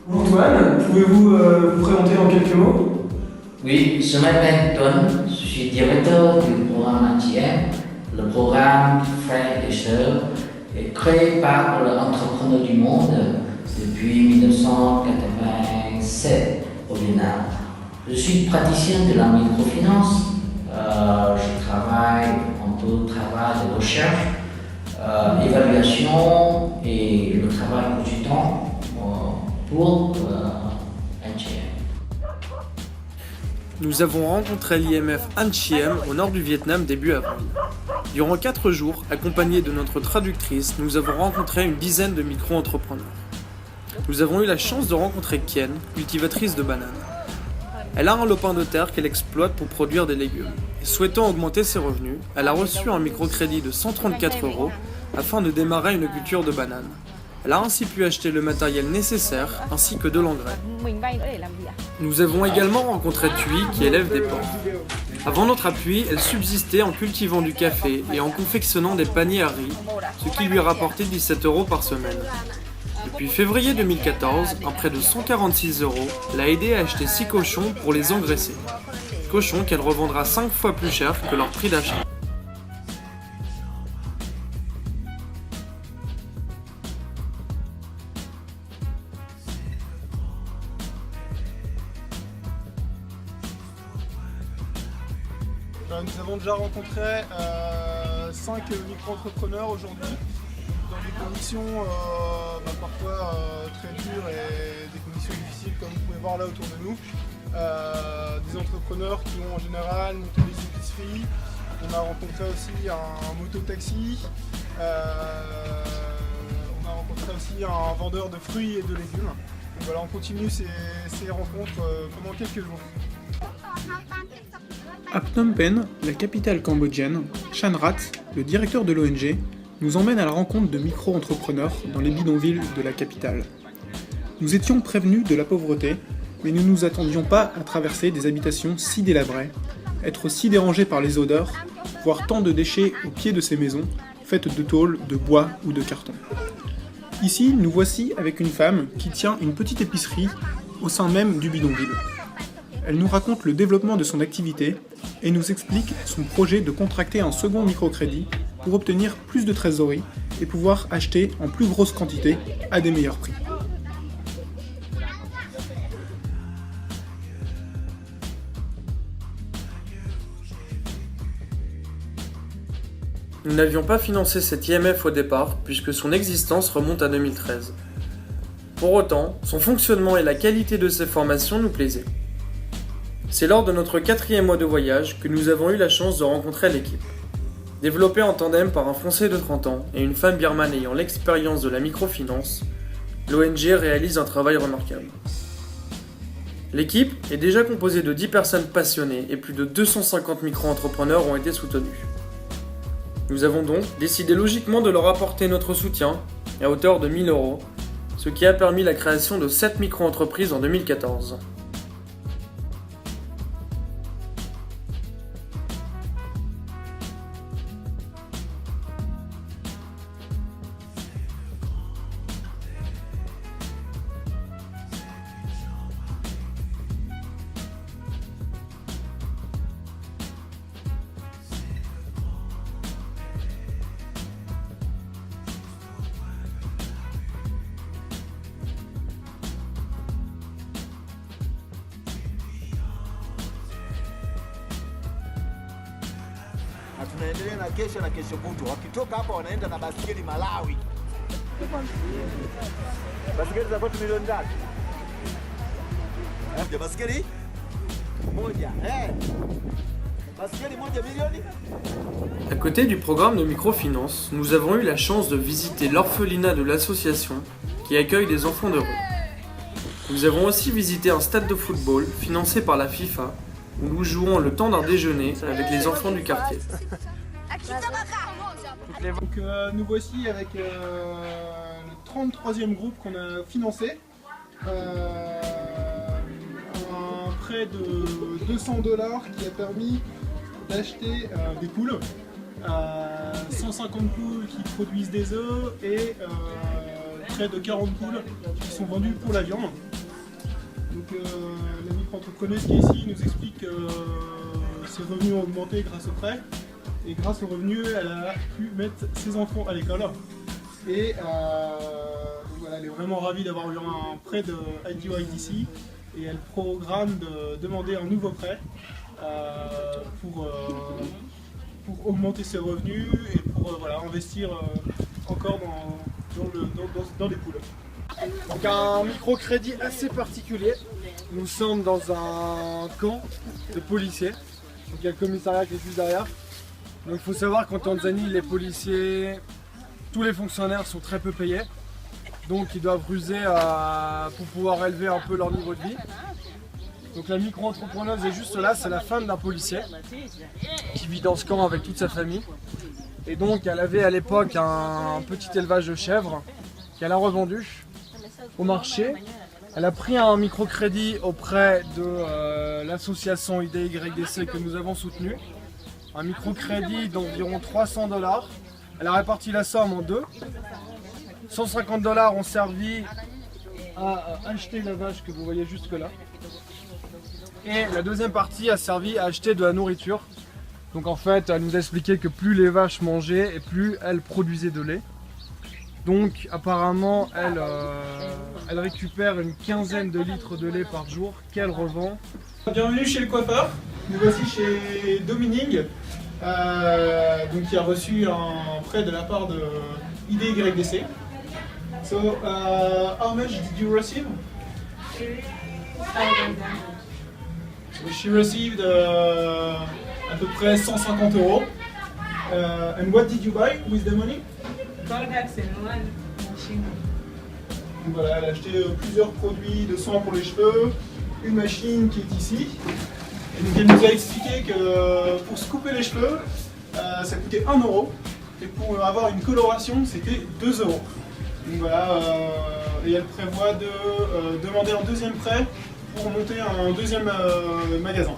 Antoine, pouvez-vous vous présenter en quelques mots? Oui, je m'appelle Ton, je suis directeur du programme ATM. Le programme Frères et Sœurs est créé par l'entrepreneur du monde depuis 1987 au Vietnam. Je suis praticien de la microfinance. Je travaille un peu travail de recherche, évaluation et le travail consultant pour NGM. Nous avons rencontré l'IMF Anh Chiem au nord du Vietnam début avril. Durant 4 jours, accompagnés de notre traductrice, nous avons rencontré une dizaine de micro-entrepreneurs. Nous avons eu la chance de rencontrer Kien, cultivatrice de bananes. Elle a un lopin de terre qu'elle exploite pour produire des légumes. Et souhaitant augmenter ses revenus, elle a reçu un microcrédit de 134 € afin de démarrer une culture de bananes. Elle a ainsi pu acheter le matériel nécessaire ainsi que de l'engrais. Nous avons également rencontré Thuy qui élève des porcs. Avant notre appui, elle subsistait en cultivant du café et en confectionnant des paniers à riz, ce qui lui rapportait 17 € par semaine. Depuis février 2014, un prêt de 146 € l'a aidé à acheter 6 cochons pour les engraisser. Cochons qu'elle revendra 5 fois plus cher que leur prix d'achat. Nous avons déjà rencontré 5 micro-entrepreneurs aujourd'hui dans des conditions parfois très dures et des conditions difficiles comme vous pouvez voir là autour de nous. Des entrepreneurs qui ont en général monté des épiceries. On a rencontré aussi un moto-taxi. On a rencontré aussi un vendeur de fruits et de légumes. Donc voilà, on continue ces rencontres pendant quelques jours. À Phnom Penh, la capitale cambodgienne, Chan Rat, le directeur de l'ONG, nous emmène à la rencontre de micro-entrepreneurs dans les bidonvilles de la capitale. Nous étions prévenus de la pauvreté, mais nous ne nous attendions pas à traverser des habitations si délabrées, être si dérangés par les odeurs, voir tant de déchets au pied de ces maisons, faites de tôle, de bois ou de carton. Ici, nous voici avec une femme qui tient une petite épicerie au sein même du bidonville. Elle nous raconte le développement de son activité et nous explique son projet de contracter un second microcrédit pour obtenir plus de trésorerie et pouvoir acheter en plus grosse quantité à des meilleurs prix. Nous n'avions pas financé cette IMF au départ puisque son existence remonte à 2013. Pour autant, son fonctionnement et la qualité de ses formations nous plaisaient. C'est lors de notre 4e mois de voyage que nous avons eu la chance de rencontrer l'équipe. Développée en tandem par un Français de 30 ans et une femme birmane ayant l'expérience de la microfinance, l'ONG réalise un travail remarquable. L'équipe est déjà composée de 10 personnes passionnées et plus de 250 micro-entrepreneurs ont été soutenus. Nous avons donc décidé logiquement de leur apporter notre soutien à hauteur de 1 000 €, ce qui a permis la création de 7 micro-entreprises en 2014. Na tunaendelea na kesho kutwa. Wakitoka hapa wanaenda na basikeli Malawi. Basikeli za kwetu milioni ngapi? Basikeli moja. Basikeli moja milioni. À côté du programme de microfinance, nous avons eu la chance de visiter l'orphelinat de l'association qui accueille des enfants de rue. Nous avons aussi visité un stade de football financé par la FIFA où nous jouons le temps d'un déjeuner avec les enfants du quartier. Donc, nous voici avec le 33e groupe qu'on a financé. Un prêt de 200 $ qui a permis d'acheter des poules. 150 poules qui produisent des œufs et près de 40 poules qui sont vendues pour la viande. Donc la micro-entrepreneuse qui est ici nous explique que ses revenus ont augmenté grâce au prêt. Et grâce aux revenus, elle a pu mettre ses enfants à l'école. Et donc voilà, elle est vraiment ravie d'avoir eu un prêt de IDC et elle programme de demander un nouveau prêt pour augmenter ses revenus et pour voilà, investir encore dans des poules. Donc un microcrédit assez particulier. Nous sommes dans un camp de policiers. Donc il y a le commissariat qui est juste derrière. Donc il faut savoir qu'en Tanzanie, les policiers, tous les fonctionnaires sont très peu payés. Donc ils doivent ruser pour pouvoir élever un peu leur niveau de vie. Donc la micro-entrepreneuse est juste là, c'est la femme d'un policier qui vit dans ce camp avec toute sa famille. Et donc elle avait à l'époque un petit élevage de chèvres qu'elle a revendu au marché. Elle a pris un microcrédit auprès de l'association IDYDC que nous avons soutenue. Un microcrédit d'environ 300 $. Elle a réparti la somme en deux. 150 $ ont servi à acheter la vache que vous voyez jusque là. Et la deuxième partie a servi à acheter de la nourriture. Donc en fait, elle nous a expliqué que plus les vaches mangeaient et plus elles produisaient de lait. Donc apparemment, elle récupère une quinzaine de litres de lait par jour qu'elle revend. Bienvenue chez le coiffeur. Nous voici chez Dominique, donc qui a reçu un prêt de la part de IDYDC. So, how much did you receive? So she received à peu près 150 €. And what did you buy with the money? Products and one machine. Donc voilà, elle a acheté plusieurs produits de soins pour les cheveux, une machine qui est ici. Et donc elle nous a expliqué que pour se couper les cheveux, ça coûtait 1 €. Et pour avoir une coloration, c'était 2 €. Donc voilà, et elle prévoit de demander un deuxième prêt pour monter un deuxième magasin.